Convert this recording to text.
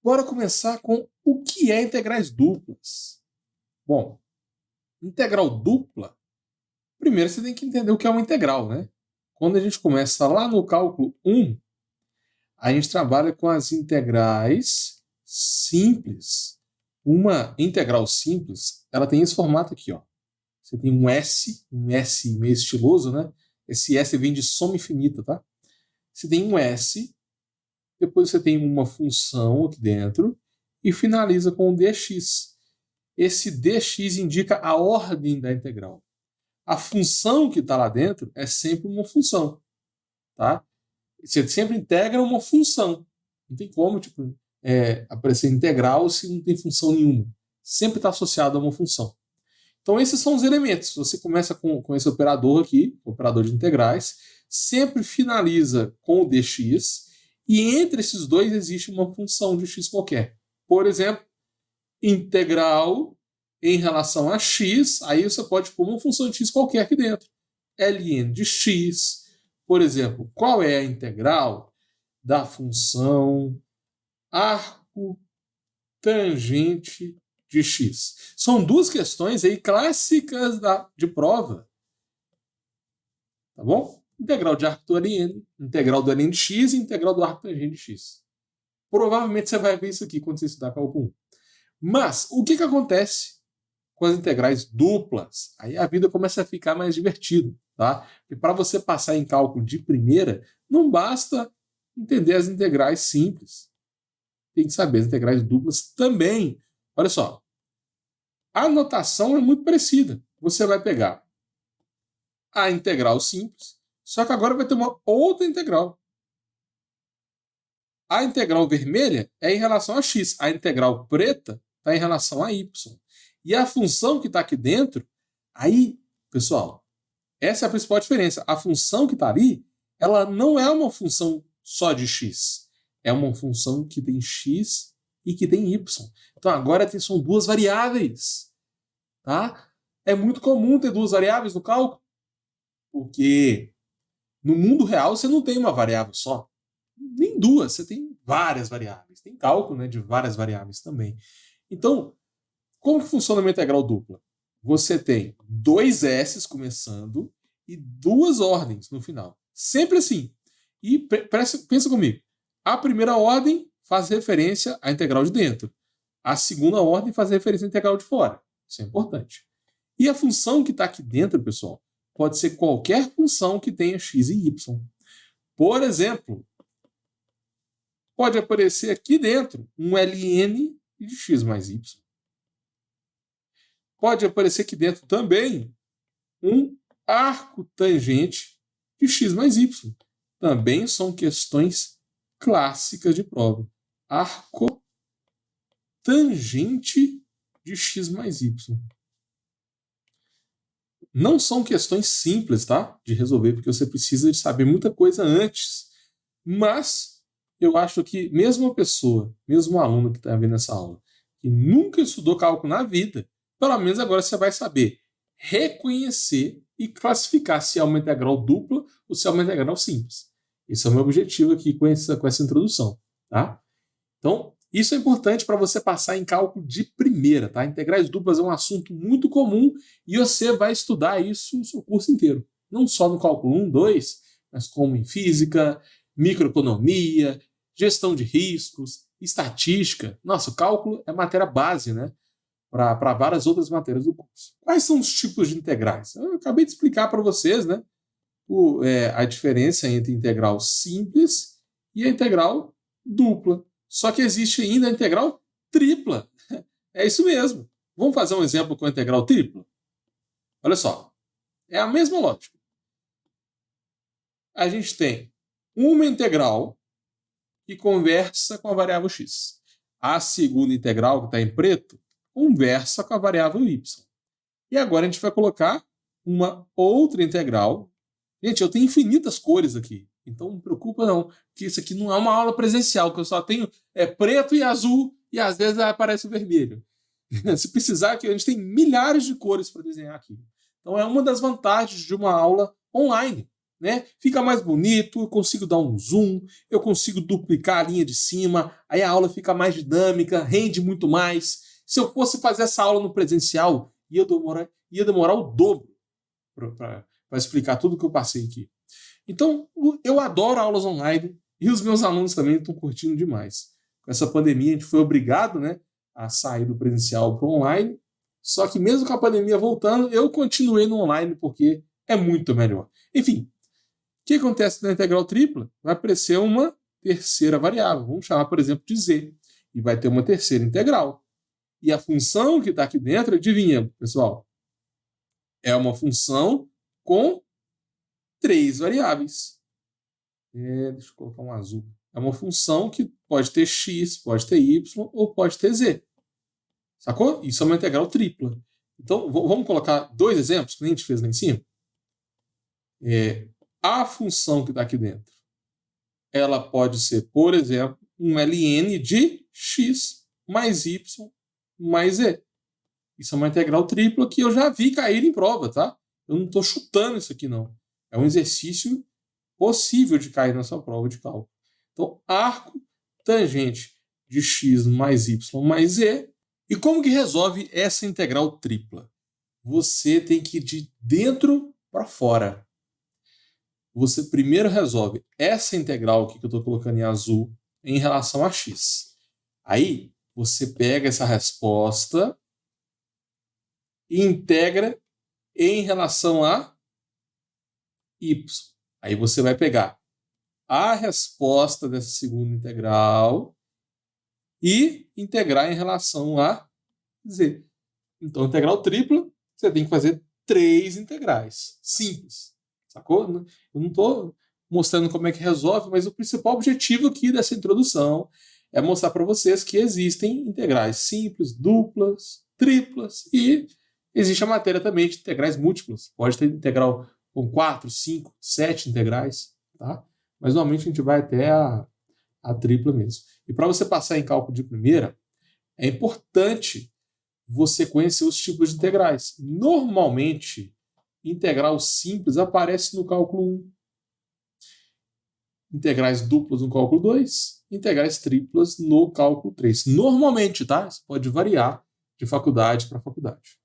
Bora começar com o que é integrais duplas. Bom, integral dupla, primeiro você tem que entender o que é uma integral, né? Quando a gente começa lá no cálculo 1, a gente trabalha com as integrais simples. Uma integral simples, ela tem esse formato aqui, ó. Você tem um S meio estiloso, né? Esse S vem de soma infinita, tá? Você tem um S, depois você tem uma função aqui dentro e finaliza com o dx. Esse dx indica a ordem da integral. A função que está lá dentro é sempre uma função, tá? Você sempre integra uma função. Não tem como aparecer integral se não tem função nenhuma. Sempre está associado a uma função. Então, esses são os elementos. Você começa com esse operador aqui, operador de integrais, sempre finaliza com o dx, e entre esses dois existe uma função de x qualquer. Por exemplo, integral em relação a x, aí você pode pôr uma função de x qualquer aqui dentro. ln de x, por exemplo, qual é a integral da função arco tangente de x? São duas questões aí clássicas de prova. Tá bom? Integral de arco do ln, integral do ln de x e integral do arco tangente de x. Provavelmente você vai ver isso aqui quando você estudar cálculo 1. Mas o que acontece com as integrais duplas? Aí a vida começa a ficar mais divertida, tá? E para você passar em cálculo de primeira, não basta entender as integrais simples. Tem que saber as integrais duplas também. Olha só, a notação é muito parecida. Você vai pegar a integral simples, só que agora vai ter uma outra integral. A integral vermelha é em relação a x, a integral preta está em relação a y. E a função que está aqui dentro, aí, pessoal, essa é a principal diferença. A função que está ali, ela não é uma função só de x. É uma função que tem x e que tem y. Então agora são duas variáveis. Tá? É muito comum ter duas variáveis no cálculo, porque no mundo real você não tem uma variável só. Nem duas, você tem várias variáveis. Tem cálculo, né, de várias variáveis também. Então, como que funciona uma integral dupla? Você tem dois s's começando e duas ordens no final. Sempre assim. E pensa comigo. A primeira ordem faz referência à integral de dentro. A segunda ordem faz referência à integral de fora. Isso é importante. E a função que está aqui dentro, pessoal, pode ser qualquer função que tenha x e y. Por exemplo, pode aparecer aqui dentro um ln de x mais y. Pode aparecer aqui dentro também um arco tangente de x mais y. Também são questões clássicas de prova. Arco tangente de x mais y. Não são questões simples, tá? De resolver, porque você precisa de saber muita coisa antes. Mas eu acho que mesmo uma pessoa, mesmo um aluno que está vendo essa aula, que nunca estudou cálculo na vida, pelo menos agora você vai saber reconhecer e classificar se é uma integral dupla ou se é uma integral simples. Esse é o meu objetivo aqui com essa introdução, tá? Então, isso é importante para você passar em cálculo de primeira, tá? Integrais duplas é um assunto muito comum e você vai estudar isso o seu curso inteiro. Não só no cálculo 1, 2, mas como em física, microeconomia, gestão de riscos, estatística. Nossa, o cálculo é matéria base, né? Para várias outras matérias do curso. Quais são os tipos de integrais? Eu acabei de explicar para vocês, né? A diferença entre integral simples e a integral dupla. Só que existe ainda a integral tripla. É isso mesmo. Vamos fazer um exemplo com a integral tripla? Olha só. É a mesma lógica. A gente tem uma integral que conversa com a variável x. A segunda integral, que está em preto, conversa com a variável y. E agora a gente vai colocar uma outra integral. Gente, eu tenho infinitas cores aqui. Então não me preocupa não, porque isso aqui não é uma aula presencial, que eu só tenho preto e azul, e às vezes aparece o vermelho. Se precisar, a gente tem milhares de cores para desenhar aqui. Então é uma das vantagens de uma aula online. né? Fica mais bonito, eu consigo dar um zoom, eu consigo duplicar a linha de cima, aí a aula fica mais dinâmica, rende muito mais. Se eu fosse fazer essa aula no presencial, ia demorar o dobro para explicar tudo que eu passei aqui. Então, eu adoro aulas online e os meus alunos também estão curtindo demais. Com essa pandemia, a gente foi obrigado, né, a sair do presencial para o online, só que mesmo com a pandemia voltando, eu continuei no online porque é muito melhor. Enfim, o que acontece na integral tripla? Vai aparecer uma terceira variável, vamos chamar, por exemplo, de z, e vai ter uma terceira integral. E a função que está aqui dentro, adivinha, pessoal? É uma função com 3 variáveis. Deixa eu colocar um azul. É uma função que pode ter x, pode ter y ou pode ter z. Sacou? Isso é uma integral tripla. Então, vamos colocar 2 exemplos que a gente fez lá em cima. A função que está aqui dentro, ela pode ser, por exemplo, um ln de x mais y mais z. Isso é uma integral tripla que eu já vi cair em prova, tá? Eu não estou chutando isso aqui, não. É um exercício possível de cair na sua prova de cálculo. Então, arco tangente de x mais y mais z. E como que resolve essa integral tripla? Você tem que ir de dentro para fora. Você primeiro resolve essa integral aqui que eu estou colocando em azul em relação a x. Aí, você pega essa resposta e integra em relação a y. Aí você vai pegar a resposta dessa segunda integral e integrar em relação a z. Então, integral tripla, você tem que fazer 3 integrais. Simples. Sacou? Eu não estou mostrando como é que resolve, mas o principal objetivo aqui dessa introdução é mostrar para vocês que existem integrais simples, duplas, triplas e existe a matéria também de integrais múltiplas. Pode ter integral com 4, 5, 7 integrais, tá? Mas normalmente a gente vai até a tripla mesmo. E para você passar em cálculo de primeira, é importante você conhecer os tipos de integrais. Normalmente, integral simples aparece no cálculo 1. Integrais duplas no cálculo 2. Integrais triplas no cálculo 3. Normalmente, tá? Isso pode variar de faculdade para faculdade.